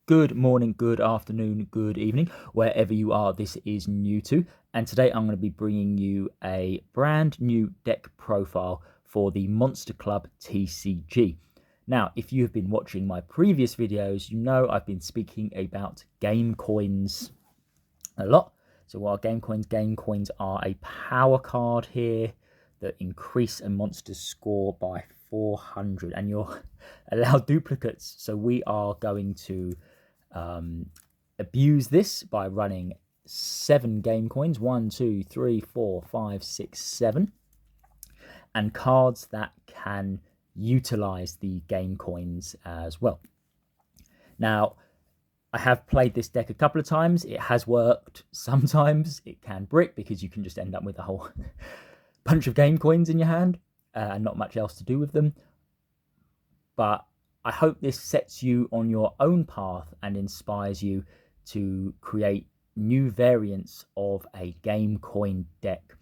Good morning, good afternoon, good evening, wherever you are, this is New To, and today I'm going to be bringing you a brand new deck profile for the Monster Club TCG. Now, if you have been watching my previous videos, you know I've been speaking about game coins a lot. So while game coins are a power card here that increase a monster's score by 400, and you're allowed duplicates. So we are going to abuse this by running 7 game coins, 1, 2, 3, 4, 5, 6, 7, and cards that can utilize the game coins as well. Now, I have played this deck a couple of times. It has worked. Sometimes it can brick because you can just end up with a whole bunch of game coins in your hand and not much else to do with them. But I hope this sets you on your own path and inspires you to create new variants of a game coin deck,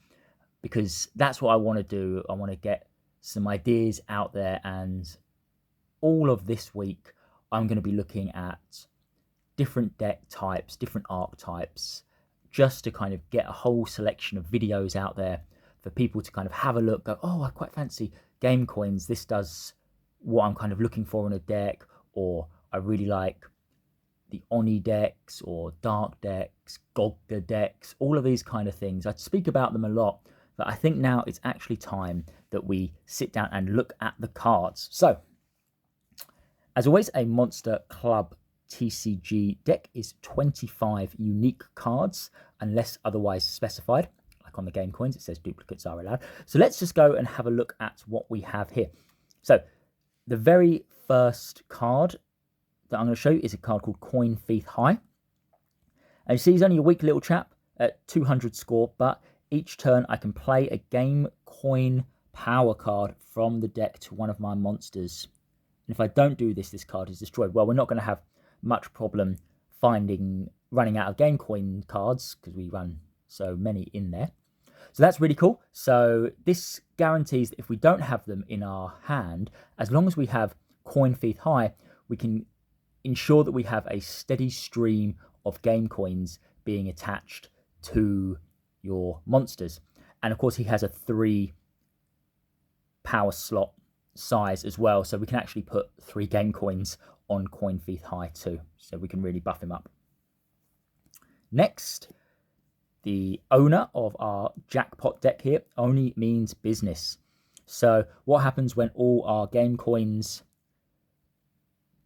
because that's what I want to do. I want to get some ideas out there, and all of this week I'm going to be looking at different deck types, different archetypes, just to kind of get a whole selection of videos out there for people to kind of have a look, go, oh, I quite fancy game coins. This does what I'm kind of looking for in a deck, or I really like the Oni decks or dark decks, Gogga decks, all of these kind of things. I speak about them a lot, but I think now it's actually time that we sit down and look at the cards. So, as always, a Monster Club TCG deck is 25 unique cards, unless otherwise specified. Like on the game coins, it says duplicates are allowed. So let's just go and have a look at what we have here. So the very first card that I'm going to show you is a card called Coin Thief High. And you see he's only a weak little chap at 200 score, but each turn I can play a game coin power card from the deck to one of my monsters. And if I don't do this, this card is destroyed. Well, we're not going to have much problem running out of game coin cards because we run so many in there. So that's really cool. So this guarantees that if we don't have them in our hand, as long as we have Coin Thief High, we can ensure that we have a steady stream of game coins being attached to your monsters. And of course, he has a 3 power slot size as well. So we can actually put 3 game coins on Coin Thief High too. So we can really buff him up. Next, the owner of our jackpot deck here only means business. So what happens when all our game coins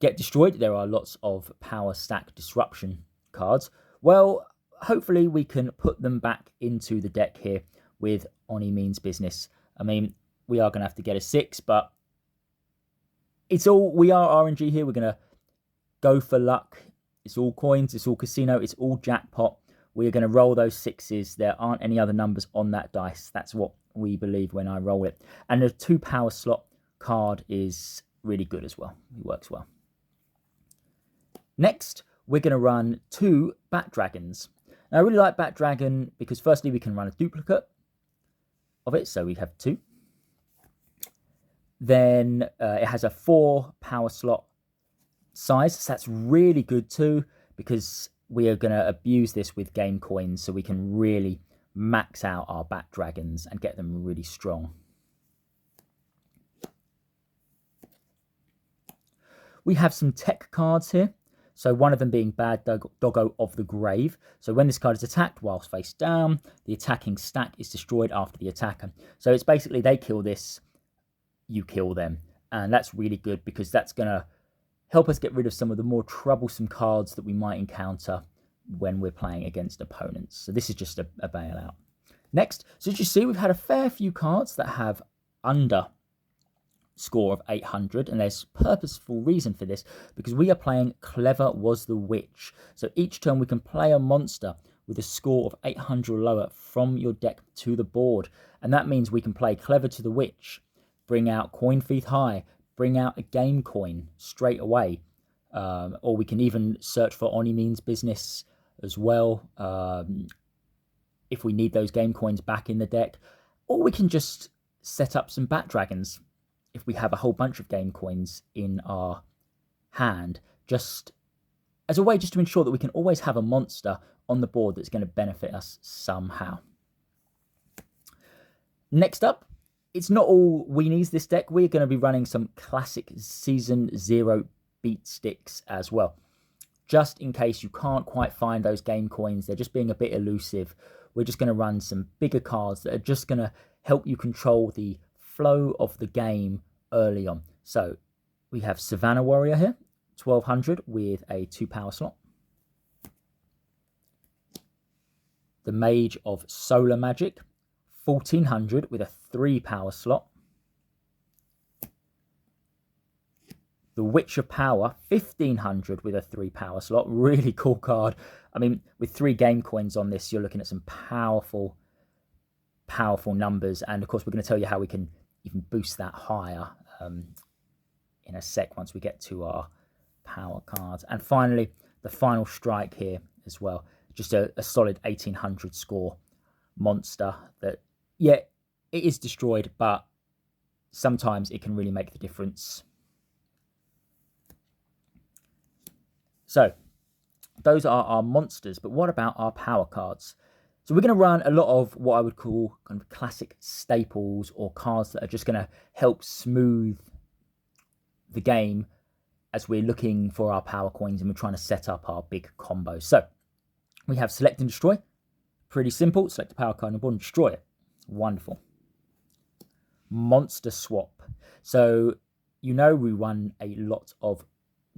get destroyed? There are lots of power stack disruption cards. Well, hopefully we can put them back into the deck here with Oni means business. I mean, we are going to have to get a 6, but we are RNG here. We're going to go for luck. It's all coins, it's all casino, it's all jackpot. We're going to roll those 6s. There aren't any other numbers on that dice. That's what we believe when I roll it. And the 2 power slot card is really good as well. It works well. Next, we're going to run 2 Bat Dragons. Now, I really like Bat Dragon because firstly, we can run a duplicate of it. So we have 2. Then it has a 4 power slot size. So that's really good too, because we are going to abuse this with game coins so we can really max out our Bat Dragons and get them really strong. We have some tech cards here. So one of them being Bad Doggo of the Grave. So when this card is attacked whilst face down, the attacking stack is destroyed after the attacker. So it's basically they kill this, you kill them. And that's really good because that's going to help us get rid of some of the more troublesome cards that we might encounter when we're playing against opponents. So this is just a bailout. Next, so as you see, we've had a fair few cards that have under score of 800, and there's purposeful reason for this because we are playing Clever Was the Witch. So each turn we can play a monster with a score of 800 or lower from your deck to the board, and that means we can play Clever to the Witch, bring out Coin Thief High, bring out a game coin straight away, or we can even search for Oni means business as well if we need those game coins back in the deck, or we can just set up some Bat Dragons if we have a whole bunch of game coins in our hand, just as a way just to ensure that we can always have a monster on the board that's going to benefit us somehow. Next up, it's not all weenies, this deck. We're going to be running some classic Season 0 beat sticks as well. Just in case you can't quite find those game coins, they're just being a bit elusive. We're just going to run some bigger cards that are just going to help you control the flow of the game early on. So we have Savannah Warrior here, 1200 with a 2 power slot. The Mage of Solar Magic, 1400 with a 3 power slot. The Witch of Power, 1500 with a 3 power slot. Really cool card. I mean, with 3 game coins on this, you're looking at some powerful numbers. And of course, we're going to tell you how we can even boost that higher in a sec once we get to our power cards. And finally, the Final Strike here as well. Just a solid 1800 score monster that, yeah, it is destroyed, but sometimes it can really make the difference. So those are our monsters, but what about our power cards? So we're going to run a lot of what I would call kind of classic staples, or cards that are just going to help smooth the game as we're looking for our power coins and we're trying to set up our big combos. So we have Select and Destroy. Pretty simple. Select a power card on the board and destroy it. Wonderful. Monster Swap. So you know we run a lot of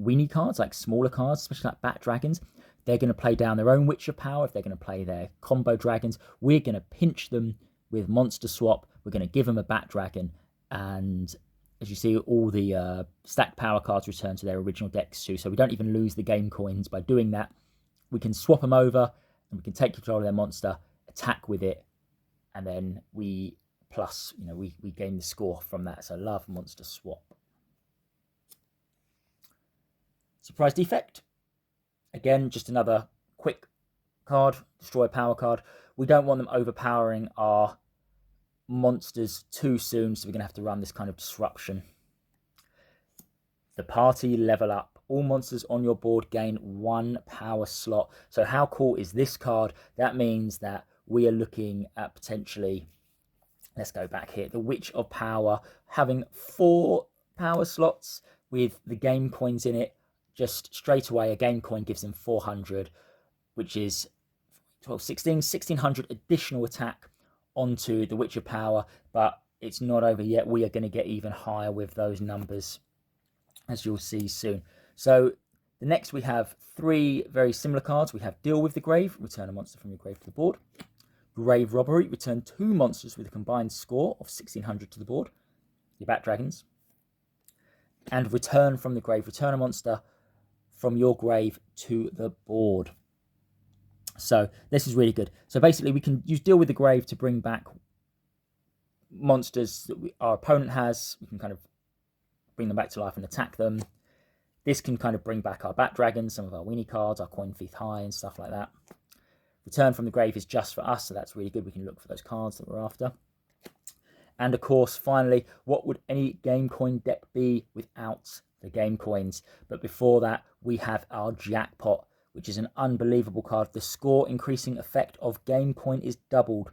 weenie cards, like smaller cards, especially like Bat Dragons. They're going to play down their own Witch of Power. If they're going to play their combo dragons, we're going to pinch them with Monster Swap. We're going to give them a Bat Dragon, and as you see, all the stacked power cards return to their original decks too. So we don't even lose the game coins by doing that. We can swap them over, and we can take control of their monster, attack with it, and then we plus, we gain the score from that. So love Monster Swap. Surprise Defect. Again, just another quick card, destroy power card. We don't want them overpowering our monsters too soon, so we're going to have to run this kind of disruption. The Party Level Up. All monsters on your board gain 1 power slot. So how cool is this card? That means that we are looking at potentially, let's go back here, the Witch of Power having 4 power slots with the game coins in it. Just straight away, a game coin gives them 400, which is 12, 16, 1600 additional attack onto the Witch of Power, but it's not over yet. We are going to get even higher with those numbers, as you'll see soon. So the next we have 3 very similar cards. We have Deal with the Grave, return a monster from your grave to the board. Grave Robbery, return 2 monsters with a combined score of 1600 to the board, your Bat Dragons. And Return from the Grave, return a monster from your grave to the board. So this is really good. So basically we can use Deal with the Grave to bring back monsters that our opponent has. We can kind of bring them back to life and attack them. This can kind of bring back our Bat Dragons, some of our weenie cards, our Coin Thief High and stuff like that. Return from the Grave is just for us, so that's really good. We can look for those cards that we're after. And of course, finally, what would any game coin deck be without the game coins? But before that, we have our Jackpot, which is an unbelievable card. The score increasing effect of game coin is doubled,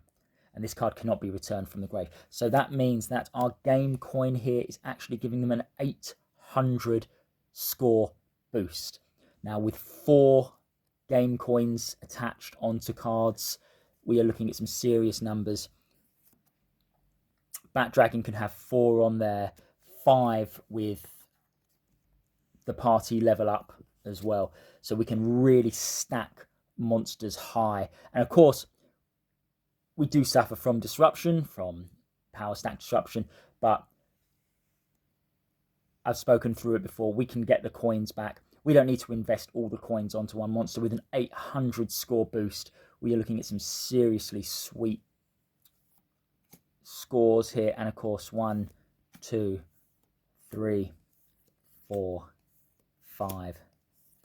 and this card cannot be returned from the grave. So that means that our game coin here is actually giving them an 800 score boost. Now with 4 game coins attached onto cards, we are looking at some serious numbers. Bat Dragon can have 4 on there, 5 with the Party Level Up as well. So we can really stack monsters high. And of course, we do suffer from disruption, from power stack disruption, but I've spoken through it before. We can get the coins back. We don't need to invest all the coins onto one monster. With an 800 score boost, we are looking at some seriously sweet scores here. And of course, 1, 2, 3, 4, 5,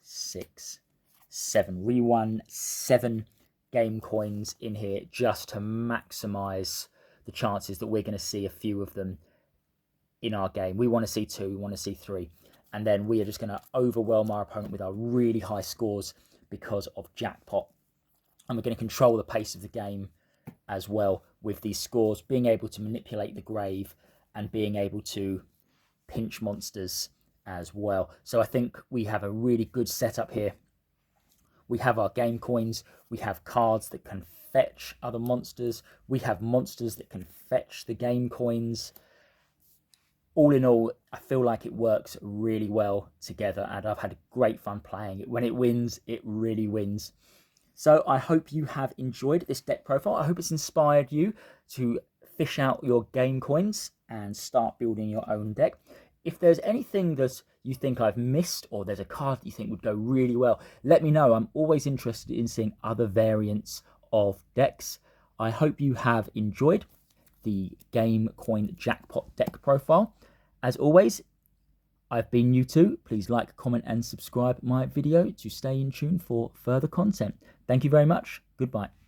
6, 7. We won 7 game coins in here just to maximize the chances that we're going to see a few of them in our game. We want to see 2, we want to see 3. and then we are just going to overwhelm our opponent with our really high scores because of jackpot. And we're going to control the pace of the game as well with these scores, being able to manipulate the grave and being able to pinch monsters as well. So I think we have a really good setup here. We have our game coins, we have cards that can fetch other monsters, we have monsters that can fetch the game coins. All in all, I feel like it works really well together, and I've had great fun playing it. When it wins, it really wins. So I hope you have enjoyed this deck profile. I hope it's inspired you to fish out your game coins and start building your own deck. If there's anything that you think I've missed, or there's a card that you think would go really well, let me know. I'm always interested in seeing other variants of decks. I hope you have enjoyed the Game Coin Jackpot deck profile. As always, I've been you2. Please like, comment, and subscribe my video to stay in tune for further content. Thank you very much. Goodbye.